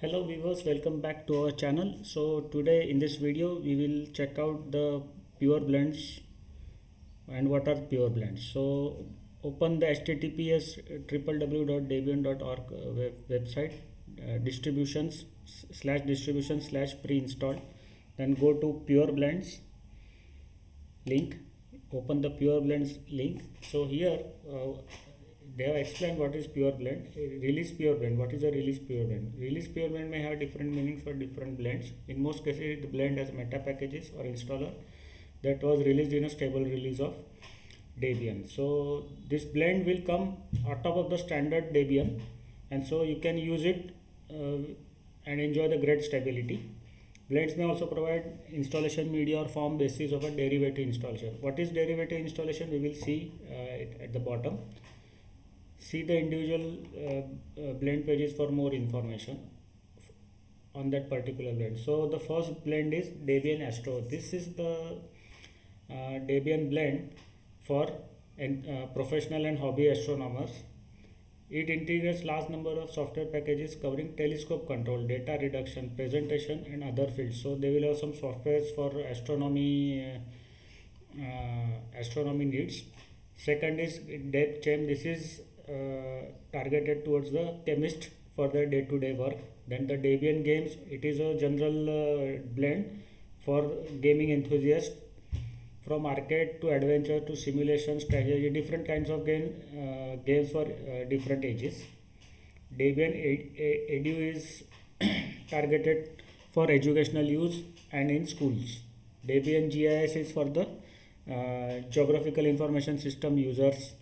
Hello viewers, welcome back to our channel. So today in this video we will check out the pure blends and what are pure blends. So open the https www.debian.org website, distributions pre-installed. Then go to pure blends link, open the pure blends link. So here they have explained what is pure blend. Release pure blend. What is a release pure blend? Release pure blend may have different meanings for different blends. In most cases, the blend has meta packages or installer that was released in a stable release of Debian. So this blend will come on top of the standard Debian, and so you can use it and enjoy the great stability. Blends may also provide installation media or form basis of a derivative installation. What is derivative installation? We will see at the bottom. See the individual blend pages for more information on that particular blend. So the first blend is Debian Astro. This is the Debian blend for professional and hobby astronomers. It integrates large number of software packages covering telescope control, data reduction, presentation and other fields. So they will have some softwares for astronomy needs. Second is DebChem. This is targeted towards the chemist for their day-to-day work. Then the Debian Games, it is a general blend for gaming enthusiasts, from arcade to adventure to simulation, strategy, different kinds of games for different ages. Debian Edu is targeted for educational use and in schools. Debian GIS is for the geographical information system users.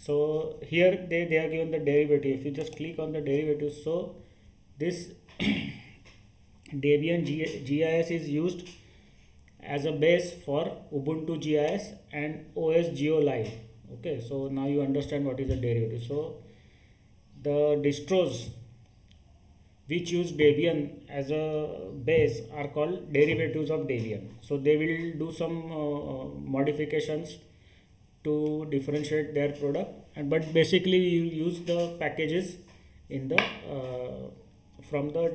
So here they have given the derivative. If you just click on the derivative, so this Debian GIS is used as a base for Ubuntu GIS and OS Geo Live. Okay, so now you understand what is a derivative. So the distros which use Debian as a base are called derivatives of Debian. So they will do some modifications to differentiate their product, but basically you use the packages in the from the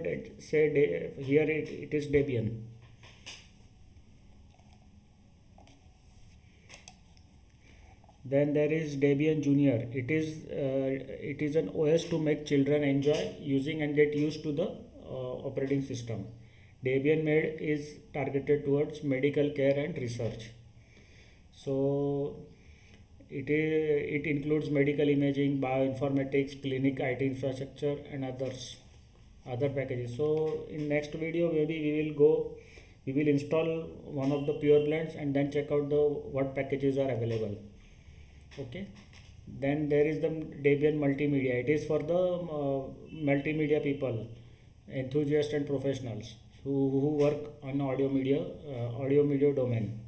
here it is Debian. Then there is Debian Junior. It is an OS to make children enjoy using and get used to the operating system. Debian Med is targeted towards medical care and research. So it includes medical imaging, bioinformatics, clinic IT infrastructure and other packages. So in next video maybe we will install one of the pure blends and then check out what packages are available. Okay, then there is the Debian Multimedia. It is for the multimedia people, enthusiasts and professionals who work on audio media domain.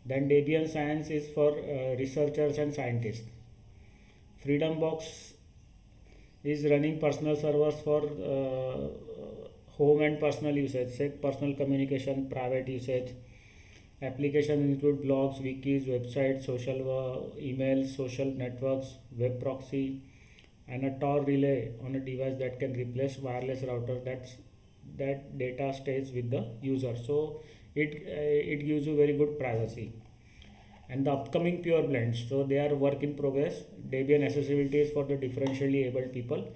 Then Debian Science is for researchers and scientists. Freedom Box is running personal servers for home and personal usage, say personal communication, private usage. Applications include blogs, wikis, websites, social emails, social networks, web proxy, and a Tor relay on a device that can replace wireless router. That data stays with the user. So it gives you very good privacy. And the upcoming pure blends, so they are work in progress. Debian accessibility is for the differentially able people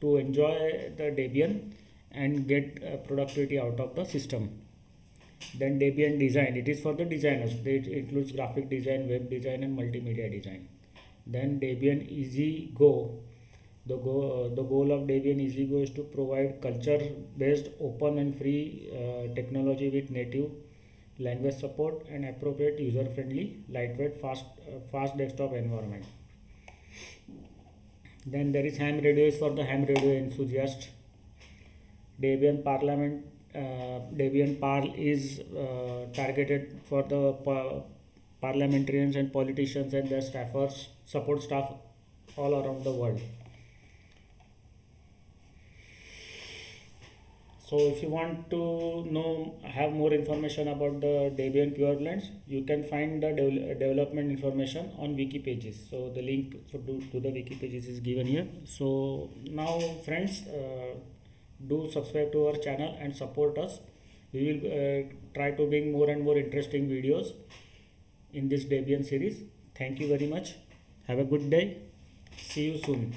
to enjoy the Debian and get productivity out of the system. Then Debian Design, it is for the designers. It includes graphic design, web design and multimedia design. Then Debian Easy Go. The goal of Debian Easy Go is to provide culture-based, open and free technology with native language support and appropriate user-friendly, lightweight, fast desktop environment. Then there is ham radio is for the ham radio enthusiast. Debian Parl is targeted for the parliamentarians and politicians and their staffers, support staff all around the world. So if you want to have more information about the Debian Pure Blends, you can find the development information on wiki pages. So the link to the wiki pages is given here. So now friends, do subscribe to our channel and support us. We will try to bring more and more interesting videos in this Debian series. Thank you very much. Have a good day. See you soon.